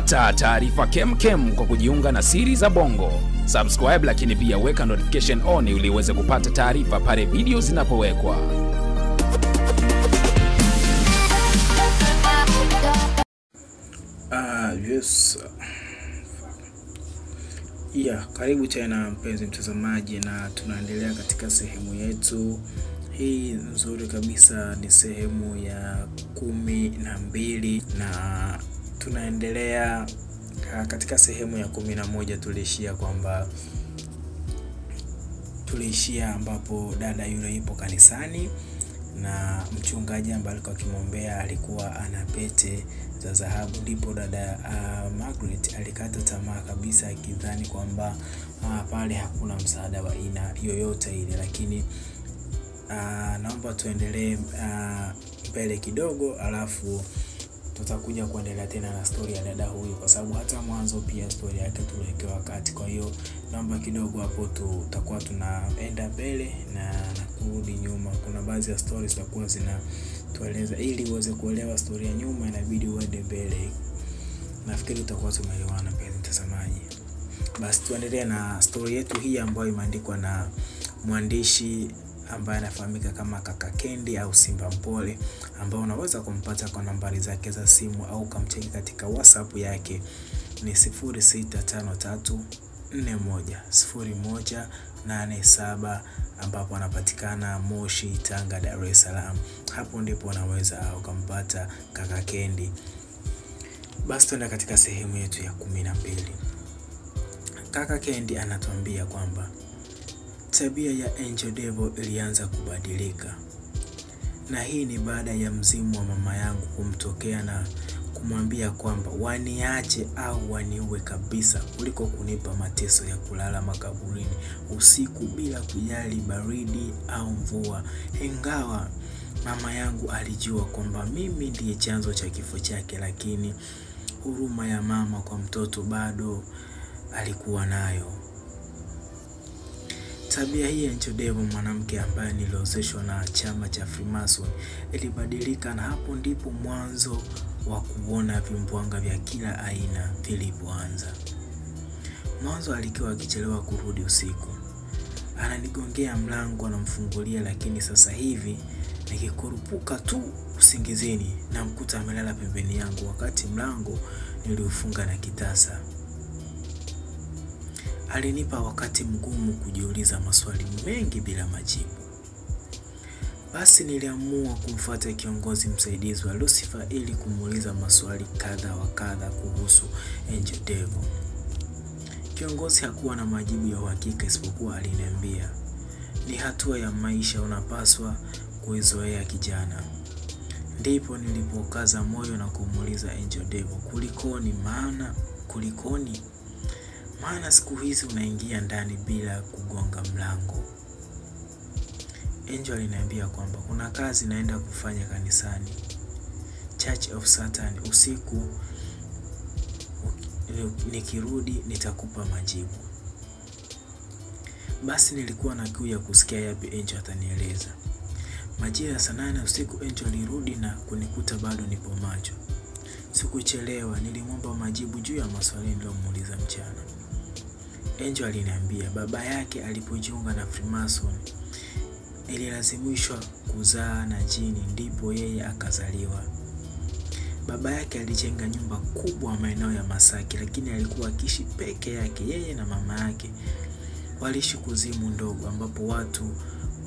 Pata taarifa kemkem kwa kujiunga na siri za Bongo. Subscribe, lakini pia weka notification on ili uweze kupata taarifa pale video zinapowekwa. Yes. Karibu tena mpenzi mtazamaji, na tunaendelea katika sehemu yetu hii nzuri kabisa. Ni sehemu ya 12 na tunaendelea katika sehemu ya 11. Tulishia ambapo dada yule yupo kanisani na mchungaji ambaye alikuwa akimwombea alikuwa ana pete za dhahabu. Ndipo dada Margaret alikata tamaa kabisa, akidhani kwamba pale hakuna msaada wa aina yoyote ile. Lakini naomba tuendelee mbele kidogo, alafu tutakuja kuendelea tena na story ya dada huyu, kwa sababu hata mwanzo pia story yake tuliwekewa wakati. Kwa hiyo naomba kidogo hapo tutakuwa tunaenda mbele na kurudi nyuma. Kuna baadhi ya stories zitakuwa zinatueleza, ili uweze kuelewa story ya nyuma inabidi uende mbele. Nafikiri tutakuwa tumeelewana mpenzi mtazamaji. Basi tuendelee na story yetu hii ambayo imeandikwa na mwandishi ambaye anafahamika kama Kaka Kendi au Simba Mpole, ambao unaweza kumpata kwa nambari zake za simu au kumcheki katika WhatsApp yake ni 0653410187, ambapo anapatikana Moshi, Tanga, Dar es Salaam. Hapo ndipo unaweza ukampata Kaka Kendi. Basi tuende katika sehemu yetu ya 12. Kaka Kendi anatuambia kwamba tabia ya Angel Devil ilianza kubadilika, na hii ni baada ya mzimu wa mama yangu kumtokea na kumwambia kwamba waniache au waniue kabisa, kuliko kunipa mateso ya kulala makaburini usiku bila kujali baridi au mvua. Ingawa mama yangu alijua kwamba mimi ndiye chanzo cha kifo chake, lakini huruma ya mama kwa mtoto bado alikuwa nayo. Tabia hii ya Angel Devil, mwanamke ambaye niliozeshwa na chama cha Freemason, ilibadilika, na hapo ndipo mwanzo wa kuona vimbwanga vya kila aina vilipoanza. Mwanzo alikuwa akichelewa kurudi usiku, ananigongea mlango na mfungulia, lakini sasa hivi nikikurupuka tu usingizini na mkuta amelala pembeni yangu, wakati mlango niliufunga na kitasa. Alinipa wakati mgumu kujiuliza maswali mengi bila majibu. Basi niliamua kumfuata kiongozi msaidizi wa Lucifer ili kumuuliza maswali kadha wa kadha kuhusu Angel Devil. Kiongozi hakuwa na majibu ya uhakika, isipokuwa aliniambia, ni hatua ya maisha, unapaswa kuizoea kijana. Ndipo nilipokaza moyo na kumuuliza Angel Devil, kulikoni? Maana siku hizi unaingia ndani bila kugonga mlango. Angel aliniambia kwamba kuna kazi naenda kufanya kanisani, Church of Satan, usiku nikirudi nitakupa majibu. Basi nilikuwa na kiu ya kusikia yapi Angel atanieleza. Majira ya saa 8 usiku Angel alirudi na kunikuta bado nipo macho. Sikuchelewa, nilimwomba majibu juu ya maswali niliyomuuliza mchana. Angel aliniambia baba yake alipojiunga na Freemason ililazimishwa kuzaa na jini, ndipo yeye akazaliwa. Baba yake alijenga nyumba kubwa maeneo ya Masaki, lakini alikuwa akiishi peke yake. Yeye na mama yake waliishi kuzimu ndogo, ambapo watu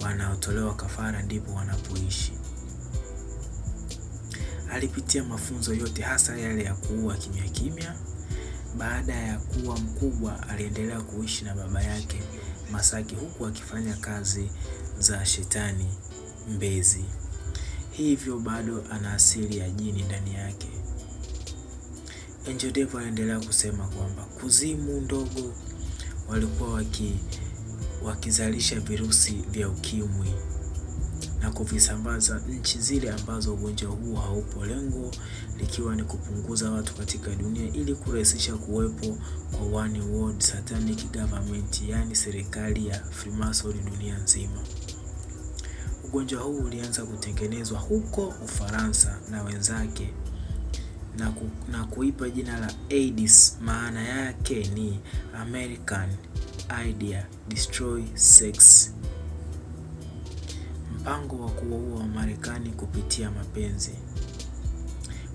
wanaotolewa kafara ndipo wanapoishi. Alipitia mafunzo yote, hasa yale ya kuua kimya kimya. Baada ya kuwa mkubwa aliendelea kuishi na baba yake Masaki, huku akifanya kazi za shetani Mbezi. Hivyo bado ana asili ya jini ndani yake. Angel Devil aliendelea kusema kwamba kuzimu ndogo walikuwa wakizalisha virusi vya ukimwi na kuvisambaza nchi zile ambazo ugonjwa huu haupo, lengo likiwa ni kupunguza watu katika dunia ili kurahisisha kuwepo kwa one world satanic government, yani serikali ya Freemason dunia nzima. Ugonjwa huu ulianza kutengenezwa huko Ufaransa na wenzake na kuipa jina la AIDS. Maana yake ni American Idea Destroy Sex, mpango wa kuwaua Wamarekani kupitia mapenzi.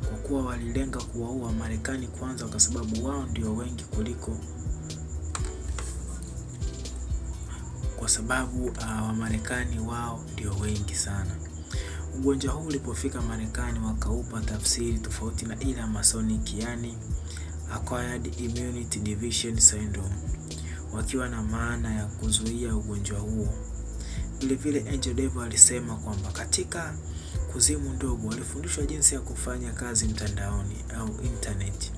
Kwa kuwa walilenga kuwaua Wamarekani kwanza kwa sababu wao ndio wengi Wamarekani wao ndio wengi sana. Ugonjwa huu ulipofika Marekani wakaupa tafsiri tofauti na ile Masonic, yani Acquired Immunity Deficiency Syndrome, wakiwa na maana ya kuzuia ugonjwa huo. Vile vile Angel Devil alisema kwamba katika kuzimu ndogo walifundishwa jinsi ya kufanya kazi mtandaoni au internet.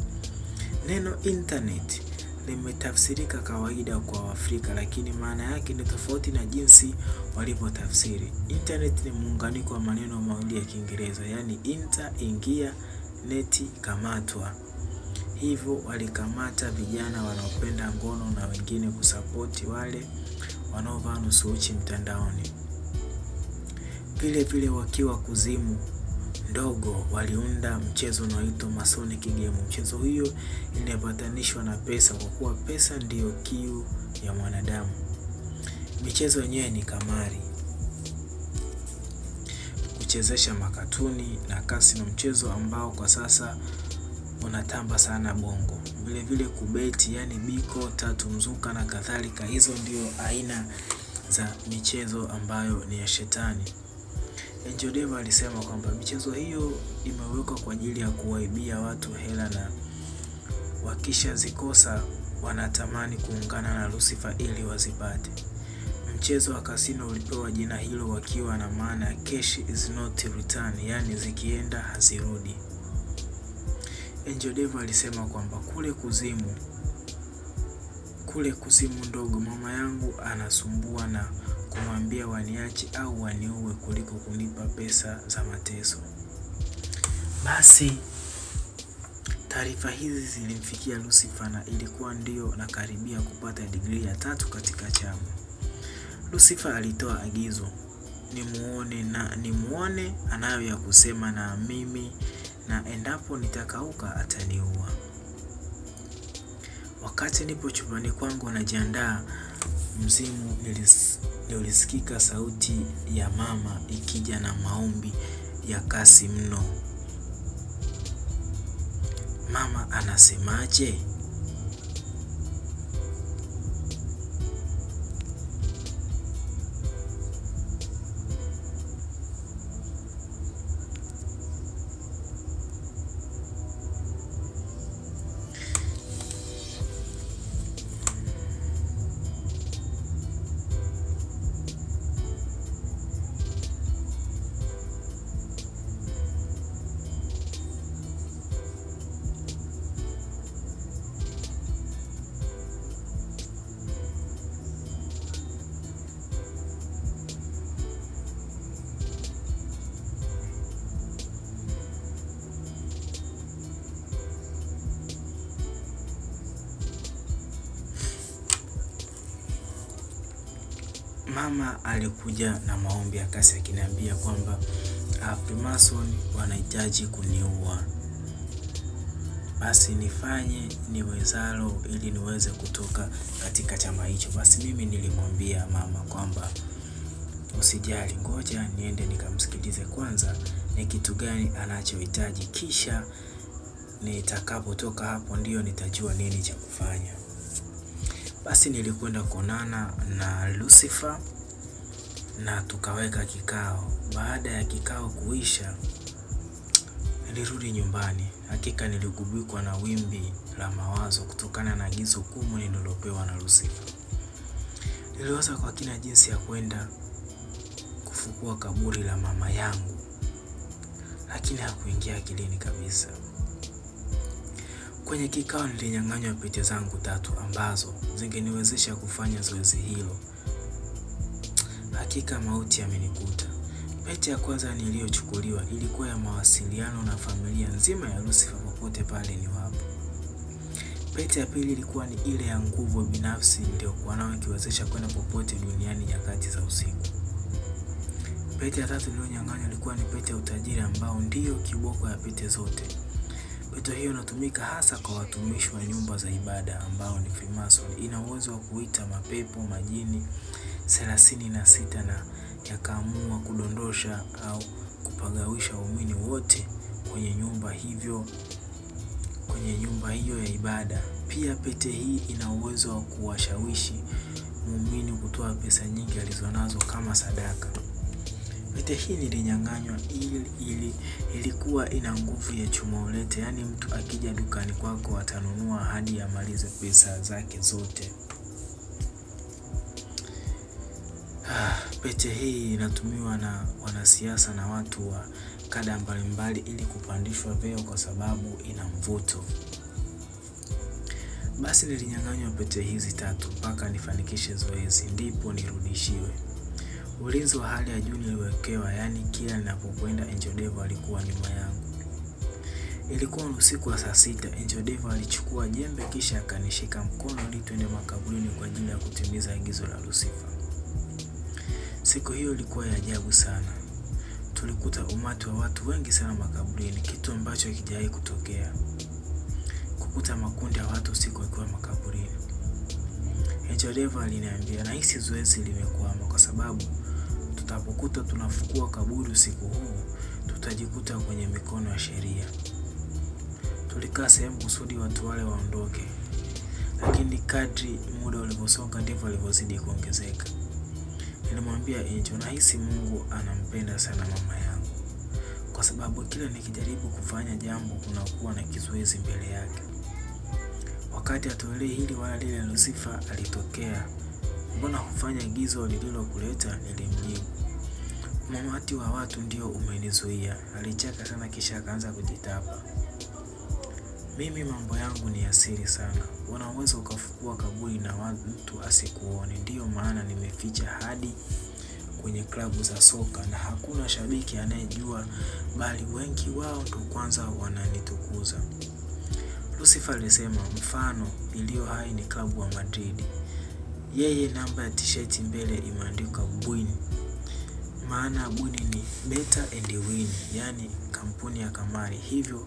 Neno internet limetafsirika kawaida kwa Afrika, lakini maana yake ni tofauti na jinsi walipotafsiri. Internet ni muunganiko wa maneno mawili ya Kiingereza, yani inter ingia, neti kamatwa. Hivyo walikamata vijana wanaopenda ngono na wengine kusapoti wale wanaovaa nusu uchi mtandaoni. Vile vile wakiwa kuzimu ndogo waliunda mchezo unaoitwa Masonic Game. Mchezo hiyo inapatanishwa na pesa, kwa kuwa pesa ndiyo kiu ya mwanadamu. Michezo yenyewe ni kamari, kuchezesha makatuni na kasino, mchezo ambao kwa sasa unatamba sana Bongo. Vile vile kubeti, yani biko, tatu mzuka na kadhalika. Hizo ndio aina za michezo ambayo ni ya shetani. Angel Devil alisema kwamba michezo hiyo imewekwa kwa ajili ya kuwaibia watu hela, na wakisha zikosa wanatamani kuungana na Lucifer ili wazipate. Mchezo wa kasino ulipewa jina hilo wakiwa na maana cash is not return, yani zikienda hazirudi. Angel Devil alisema kwamba kule kuzimu ndogo mama yangu anasumbua na kumwambia waniache au waniue kuliko kunipa pesa za mateso. Basi taarifa hizi zilimfikia Lucifer na ilikuwa ndio nakaribia kupata degree ya 3 katika chama. Lucifer alitoa agizo, nimuone anayo ya kusema na mimi, na endapo nitakauka ataniua. Wakati nipo chumbani kwangu najiandaa mzimu, nilisikika sauti ya mama ikija na maombi ya kasi mno. Mama anasemaje? Mama alikuja na maombi ya kasi akiniambia kwamba Freemason wanahitaji kuniua. Basi nifanye niwezalo ili niweze kutoka katika chama hicho. Basi mimi nilimwambia mama kwamba usijali, ngoja niende nikamsikilize kwanza ni kitu gani anachohitaji, kisha nitakapotoka hapo ndio nitajua nini cha kufanya. Basi nilikwenda kuonana na Lucifer na tukaweka kikao. Baada ya kikao kuisha, nilirudi nyumbani. Hakika niligubikwa na wimbi la mawazo kutokana na agizo gumu nililopewa na Lucifer. Niliwaza kwa kina jinsi ya kwenda kufukua kaburi la mama yangu, lakini hakuingia akilini kabisa. Kwenye kikao nilinyang'anywa pete zangu 3 ambazo zingeniwezesha kufanya zoezi hilo. Hakika mauti yamenikuta. Pete ya kwanza niliyochukuliwa ilikuwa ya mawasiliano na familia nzima ya Lucifer popote pale ni wapo. Pete ya pili ilikuwa ni ile ya nguvu binafsi ndio wanaokiwezesha kwenda popote duniani nyakati za usiku. Pete ya 3 niliyonyang'anywa ilikuwa ni pete ya utajiri ambao ndio kiboko ya pete zote. Pete hiyo inatumika hasa kwa watumishi wa nyumba za ibada ambao ni Freemason. Ina uwezo wa kuita mapepo, majini 36 na yakaamua kudondosha au kupagawisha waumini wote kwenye nyumba hiyo ya ibada. Pia pete hii ina uwezo wa kuwashawishi muumini kutoa pesa nyingi alizonazo kama sadaka. Pete hii nilinyang'anywa ilikuwa ina nguvu ya chuma ulete, yani mtu akija dukani kwako atanunua hadi amalize pesa zake zote. Pete hii inatumiwa na wanasiasa na watu wa kada mbalimbali ili kupandishwa vyeo kwa sababu ina mvuto. Basi nilinyang'anywa pete hizi 3 mpaka nifanikishe zoezi ndipo nirudishiwe. Ulinzi wa hali ya juu niliwekewa, yani kila ninapokwenda Angel Devil alikuwa nyuma yangu. Ilikuwa usiku wa saa 6. Angel Devil alichukua jembe kisha akanishika mkono ili twende makaburini kwa ajili ya kutimiza agizo la Lucifer. Siku hiyo ilikuwa ya ajabu sana. Tulikuta umati wa watu wengi sana makaburini, kitu ambacho hakijawahi kutokea. Kukuta makundi ya watu usiku wakiwa makaburini. Angel Devil aliniambia nahisi zoezi limekwama kwa sababu tutapokuta tunafukua kaburi usiku huu tutajikuta kwenye mikono ya sheria. Tulikaa sehemu kusudi watu wale waondoke, lakini kadri muda ulivyosonga ndivyo alivyozidi kuongezeka. Nilimwambia Angel nahisi Mungu anampenda sana mama yangu, kwa sababu kila nikijaribu kufanya jambo kunakuwa na kizuizi mbele yake. Wakati atolee hili wala lile Lucifer alitokea, mbona hufanya agizo lililokuleta? Nilimjibu, umati wa watu ndio umenizuia. Alicheka sana kisha akaanza kujitapa. Mimi mambo yangu ni asiri sana. Unaweza ukafukua kaburi na mtu asikuone. Ndio maana nimeficha hadi kwenye klabu za soka na hakuna shabiki anayejua, bali wengi wao ndo kwanza wananitukuza. Lucifer alisema mfano iliyo hai ni klabu wa Madrid. Yeye namba ya t-shirt mbele imeandikwa Buin. Maana Buin ni better and win, yani kampuni ya kamari. Hivyo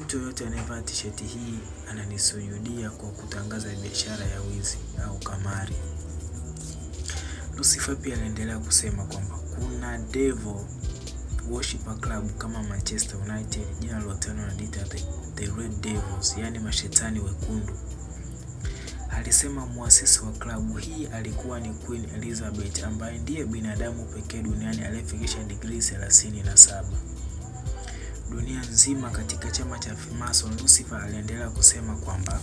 mtu yote anayevaa t-shirt hii ananisujudia kwa kutangaza biashara ya wizi au kamari. Lucifer pia aliendelea kusema kwamba kuna devil worshipper club kama Manchester United, jina lotano wanaita the Red Devils, yani mashetani wekundu. Alisema muasisi wa klabu hii alikuwa ni Queen Elizabeth, ambaye ndiye binadamu pekee duniani aliyefikisha degree 37 dunia nzima katika chama cha Freemason. Lucifer aliendelea kusema kwamba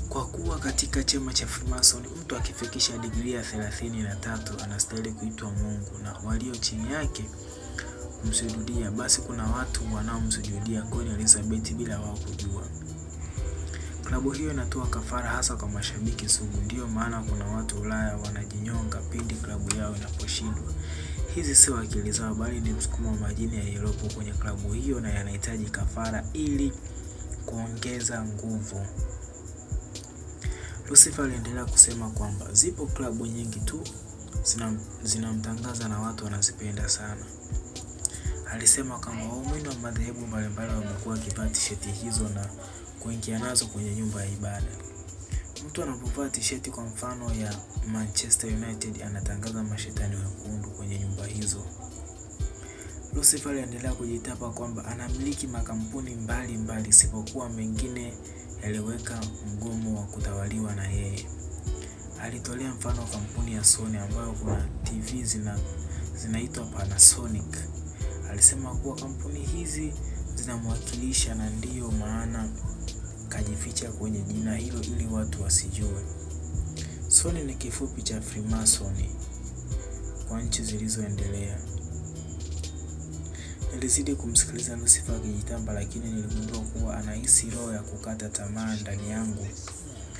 kwa kuwa katika chama cha Freemason mtu akifikisha degree ya 33 anastahili kuitwa Mungu na walio chini yake kumsujudia. Basi kuna watu wanaomsujudia Queen Elizabeth bila wao kujua. Klabu hiyo inatoa kafara hasa kwa mashabiki sugu, ndio maana kuna watu Ulaya wanajinyonga pindi klabu yao inaposhindwa. Hizi sio akili zao, bali ni msukumo wa majini yaliyopo kwenye klabu hiyo na yanahitaji kafara ili kuongeza nguvu. Lucifer aliendelea kusema kwamba zipo klabu nyingi tu zinamtangaza na watu wanazipenda sana. Alisema kama waumini wa madhehebu mbalimbali wamekuwa wakivaa t-shirt hizo na kuingia nazo kwenye nyumba ya ibada. Mtu anapovaa t-shirt kwa mfano ya Manchester United anatangaza mashetani wekundu kwenye nyumba hizo. Lucifer aliendelea kujitapa kwamba anamiliki makampuni mbalimbali isipokuwa mengine yaliweka mgomo wa kutawaliwa na yeye. Alitolea mfano kampuni ya Sony ambayo kuna TV zinaitwa Panasonic. Alisema kuwa kampuni hizi zinamwakilisha na ndiyo maana kajificha kwenye jina hilo ili watu wasijue. Sony ni kifupi cha Freemason kwa nchi zilizoendelea. Nilizidi kumsikiliza Lucifer akijitamba, lakini niligundua kuwa anahisi roho ya kukata tamaa ndani yangu.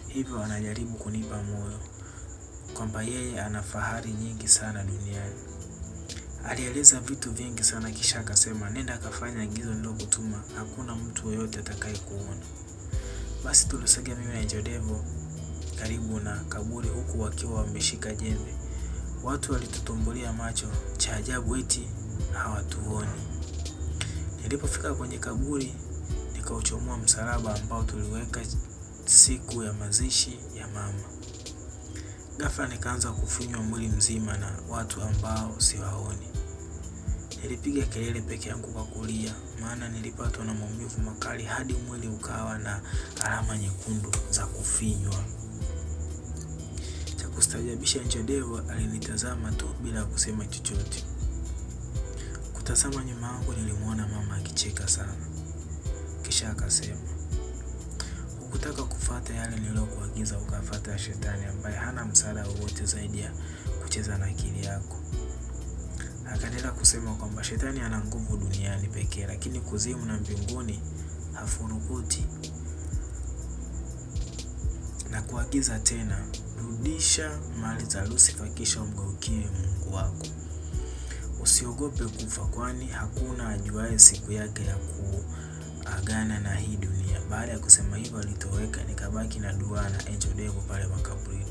Hivyo anajaribu kunipa moyo kwamba yeye ana fahari nyingi sana duniani. Alieleza vitu vingi sana kisha akasema nenda kafanya agizo nilokutuma, hakuna mtu yoyote atakaye kuona. Basi tulisogea mimi na Angel Devil karibu na kaburi huku wakiwa wameshika jembe. Watu walitutumbulia macho, cha ajabu eti hawatuoni. Nilipofika kwenye kaburi nikauchomoa msalaba ambao tuliweka siku ya mazishi ya mama. Ghafla nikaanza kufunywa mwili mzima na watu ambao siwaoni. Nilipiga kelele peke yangu kwa kulia, maana nilipatwa na maumivu makali hadi mwili ukawa na alama nyekundu za kufinywa. Cha kustajabisha, Njodevo alinitazama tu bila kusema chochote. Kutazama nyuma yangu nilimuona mama akicheka sana. Kisha akasema, "Ukutaka kufuata yale nilokuagiza ukafuata shetani ambaye hana msaada wowote zaidi ya kucheza na akili yako." Akaendelea kusema kwamba shetani ana nguvu duniani pekee, lakini kuzimu na mbinguni hafurukuti. Na kuagiza tena, rudisha mali za Lucifer kisha umgeukie Mungu wako. Usiogope kufa, kwani hakuna ajuaye siku yake ya kuagana na hii dunia. Baada ya kusema hivyo alitoweka, nikabaki na dua na Njodevo pale makaburini.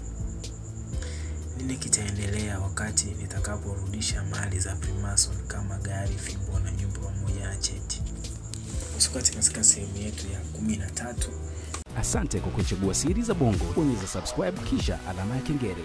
Nini kitaendelea wakati nitakaporudisha mali za Freemason kama gari, fimbo na nyumba pamoja na cheti? Usikose katika sehemu yetu ya 13. Asante kwa kuchagua Siri za Bongo. Bonyeza subscribe kisha alama ya kengele.